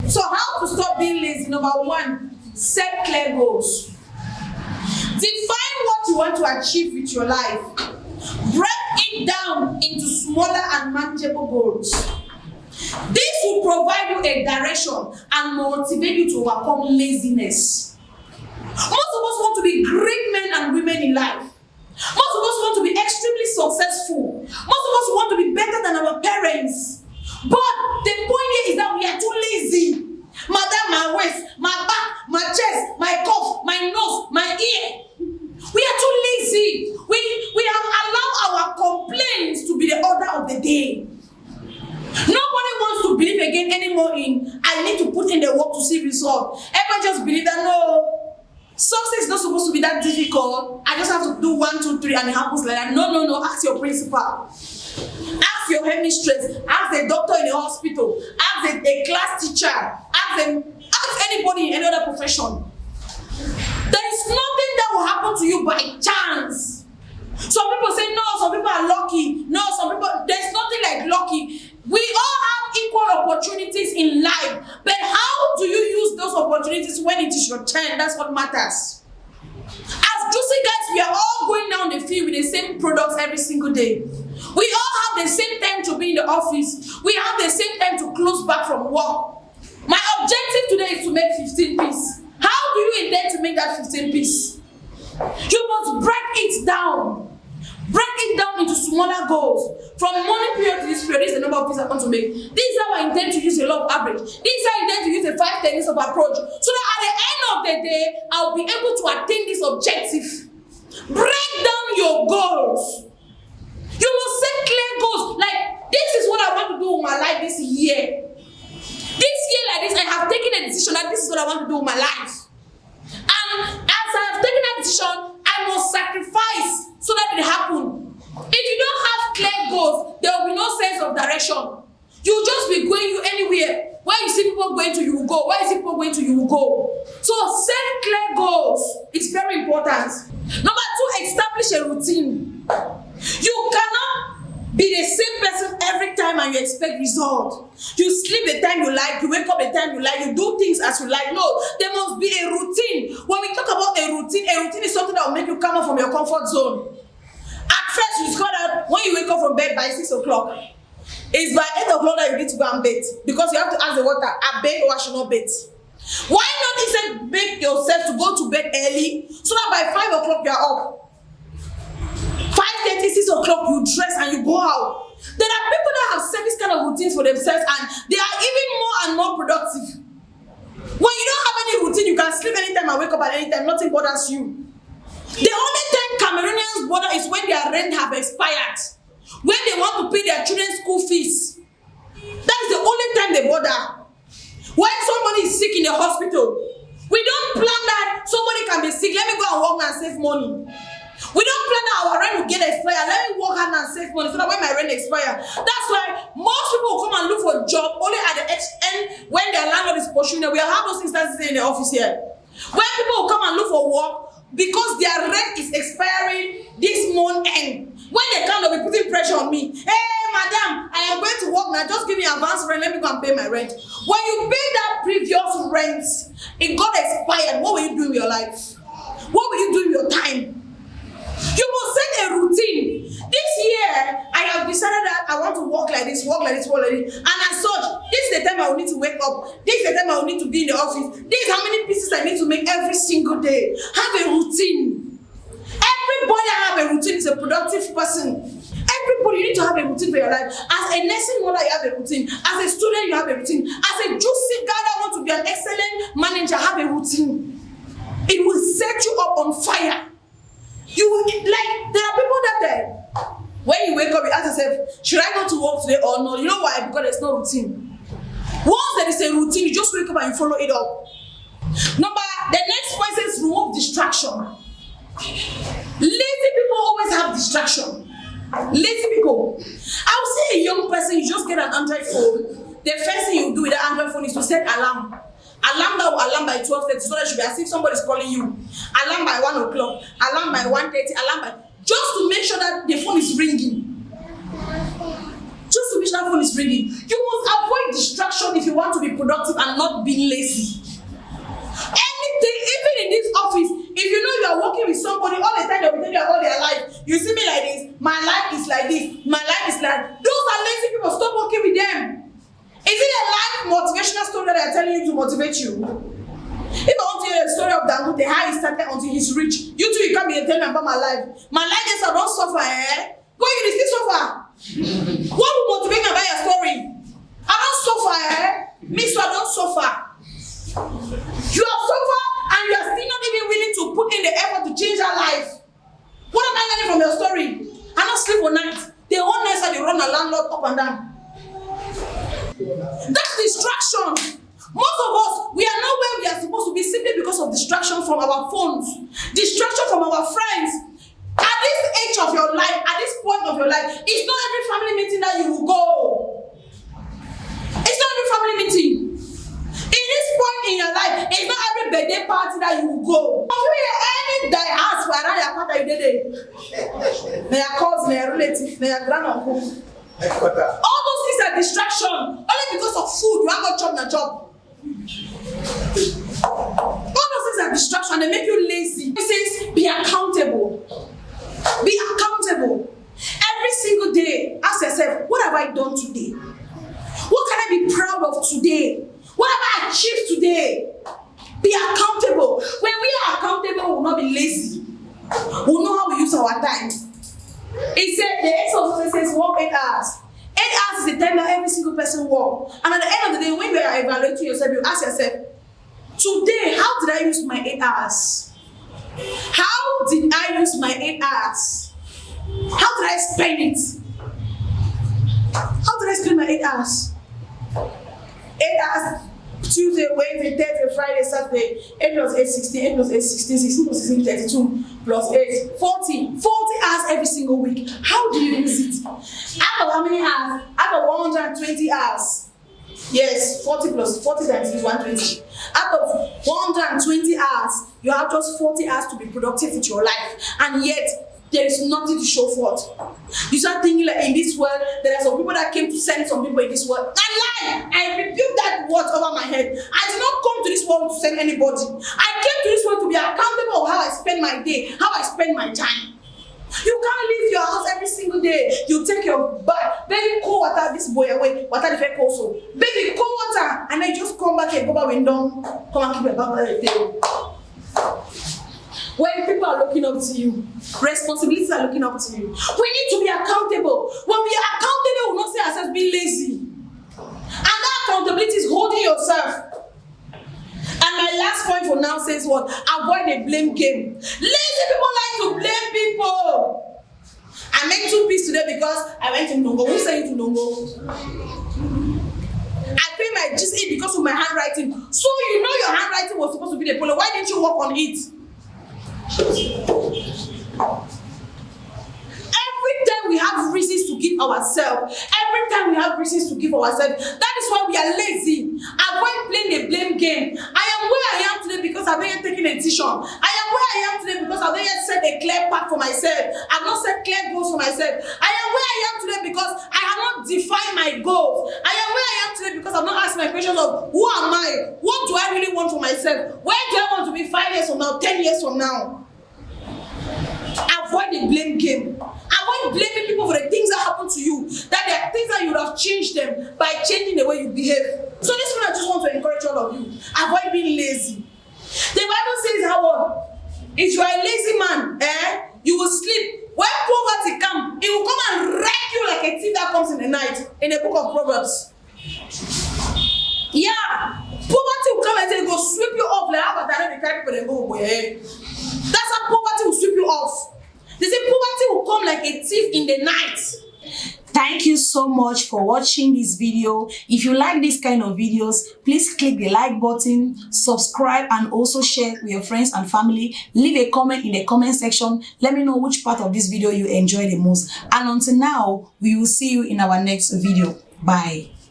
So how to stop being lazy? Number one, set clear goals. Define what you want to achieve with your life. Break it down into smaller and manageable goals. This will provide you a direction and motivate you to overcome laziness. Most of us want to be great men and women in life. Most of us want to be extremely successful. Most of us want to be better than our parents. But the point here is that we are too lazy. Madam, my waist, my back, my chest, my cough, my nose, my ear. We are too lazy. We have allowed our complaints to be the order of the day. Nobody wants to believe again anymore in I need to put in the work to see results. Everybody just believe that no, success is not supposed to be that difficult. I just have to do 1, 2, 3 and it happens like that. No. Ask your principal. Ask your headmistress. Ask the doctor in the hospital. Ask a class teacher. Ask anybody in any other profession. There is nothing that will happen to you by chance. Some people say no, some people are lucky. No, some people, there's nothing like lucky. We all have equal opportunities in life. But how do you use those opportunities when it is your turn? That's what matters. As juicy guys, we are all going down the field with the same products every single day. We all have the same time to be in the office. We have the same time to close back from work. My objective today is to make 15 pieces. How do you intend to make that 15 pieces? You must break it down. Break it down into smaller goals. From morning period to this period, this is the number of pieces I want to make. This is how I intend to use a law of average. This is how I intend to use the 5 techniques of approach. So that at the end of the day, I'll be able to attain this objective. Break down your goals. You must set clear goals. Like, this is what I want to do with my life this year. This year like this, I have taken a decision that this is what I want to do with my life. And as I have taken that decision, I must sacrifice so that it happen. If you don't have clear goals, there will be no sense of direction. You'll just be going anywhere. Where you see people going to, you will go. Where you see people going to, you will go. So set clear goals. It's very important. Number 2, establish a routine. You cannot be the same person every time and you expect results. You sleep the time you like, you wake up the time you like, you do things as you like. No, there must be a routine. When we talk about a routine is something that will make you come out from your comfort zone. At first, you discover that when you wake up from bed by 6 o'clock, it's by 8 o'clock that you need to go and bathe. Because you have to ask the water, I bathe or I should not bathe. Why not instead make yourself to go to bed early so that by 5 o'clock you are up? 5:30, 6 o'clock, you dress and you go out. There are people that have set this kind of routines for themselves and they are even more and more productive. When you don't have any routine, you can sleep anytime and wake up at any time, nothing bothers you. The only time Cameroonians bother is when their rent have expired. When they want to pay their children's school fees. That is the only time they bother. When somebody is sick in the hospital, we don't plan that somebody can be sick, let me go and work and save money. We don't plan that our rent will get expired. Let me work hard and save money so that when my rent expires. That's why most people will come and look for a job only at the end when their landlord is pursuing them. We have those instances in the office here. When people will come and look for work because their rent is expiring this month end. When they come, they'll be putting pressure on me. Hey, madam, I am going to work now. Just give me advance rent. Let me go and pay my rent. When you pay that previous rent, it got expired. What will you do with your life? What will you do with your time? You must set a routine. This year, I have decided that I want to walk like this, walk like this, walk like this. And as such, this is the time I will need to wake up. This is the time I will need to be in the office. This is how many pieces I need to make every single day. Have a routine. Everybody have a routine is a productive person. Everybody, you need to have a routine for your life. As a nursing mother, you have a routine. As a student, you have a routine. As a juicy guy that wants to be an excellent manager, have a routine. It will set you up on fire. You will, like, there are people that when you wake up, you ask yourself, should I go to work today or not? You know why? Because there's no routine. Once there is a routine, you just wake up and you follow it up. The next point is remove distraction. Lazy people always have distraction. Lazy people. I would say a young person, you just get an Android phone. The first thing you do with the Android phone is to set alarm. Alarm now, alarm by 12:30, so that should be as if somebody's calling you. Alarm by 1 o'clock, alarm by 1:30, alarm by... Just to make sure that the phone is ringing. Just to motivational phone is ringing, you must avoid distraction if you want to be productive and not being lazy. Anything, even in this office, if you know you are working with somebody all the time, they'll be telling you all their life. You see me like this, my life is like this, my life is like. Those are lazy people. Stop working with them. Is it a life motivational story that they're telling you to motivate you? If I want to hear the story of Dangote, how he started until he's rich, you too, you come here and tell me about my life. My life is I don't suffer, eh? Go, you still suffer. What will motivate me about your story? I don't suffer, eh? Me, so I don't suffer. You have suffered and you are still not even willing to put in the effort to change your life. What am I learning from your story? I don't sleep all night. The whole night they run a landlord up and down. That's distraction. Most of us, we are not where we are supposed to be simply because of distraction from our phones, distraction from our friends. At this age of your life, at this point of your life, it's not every family meeting that you will go. It's not every family meeting. In this point in your life, it's not every birthday party that you will go. Any die house for around your partner, you did it. They are cousin, they are relative, they are granduncle. All those things are distraction. Only because of food, you have got job na job. All those things are distraction. They make you lazy. It says, be accountable. Be accountable. Every single day, ask yourself, what have I done today? What can I be proud of today? What have I achieved today? Be accountable. When we are accountable, we will not be lazy. We will know how we use our time. It said, the exercise says, work 8 hours. 8 hours is the time that every single person works. And at the end of the day, when you are evaluating yourself, you ask yourself, today, how did I use my 8 hours? How did I use my 8 hours? How did I spend it? How did I spend my 8 hours? 8 hours, Tuesday, Wednesday, Thursday, Friday, Saturday. 8 plus 8, 16, 8 plus 8, 16, 16 plus 16, 32, plus 8, 40. 40 hours every single week. How do you use it? Out of how many hours? Out of 120 hours. Yes, 40 plus 40 times is 120. Out of 120 hours, you have just 40 hours to be productive with your life. And yet, there is nothing to show forth. You start thinking like in this world, there are some people that came to send some people in this world. I lied. I rebuke that word over my head. I did not come to this world to send anybody. I came to this world to be accountable of how I spend my day, how I spend my time. You can't leave your house every single day. You take your bath, baby, cold water, this boy away, water the fake also. Baby, cold water, and then just come back and go back window, come and keep your back on the table. When people are looking up to you, responsibilities are looking up to you. We need to be accountable. When we are accountable, we will not say ourselves being lazy. And that accountability is holding yourself. And my last point for now says what? Avoid the blame game. Lazy people like to blame people. I made 2 pieces today because I went to Nongo. Who sent you to Nongo? I paid my GC because of my handwriting. So you know your handwriting was supposed to be the problem. Why didn't you work on it? Every time we have reasons to give ourselves, that is why we are lazy. Avoid playing the blame game. I am where I am today because I've not yet taken a decision. I am where I am today because I've not yet set a clear path for myself. I've not set clear goals for myself. I am where I am today because I have not defined my goals. I am where I am today because I've not asked my questions of who am I? What do I really want for myself? Where do I want to be 5 years from now, 10 years from now? Avoid the blame game. Avoid blaming people for the things that happen to you. That there are things that you would have changed them by changing the way you behave. So this one I just want to encourage all of you. Avoid being lazy. The Bible says how if you are a lazy man, you will sleep. When poverty comes, it will come and wreck you like a thief that comes in the night. In the book of Proverbs. Yeah. Poverty will come and say, go sweep you off like how about I carry people and go away. That's how poverty will sweep you off. They say poverty will come like a thief in the night. Thank you so much for watching this video. If you like this kind of videos, please click the like button, subscribe, and also share with your friends and family. Leave a comment in the comment section. Let me know which part of this video you enjoy the most. And until now, we will see you in our next video. Bye.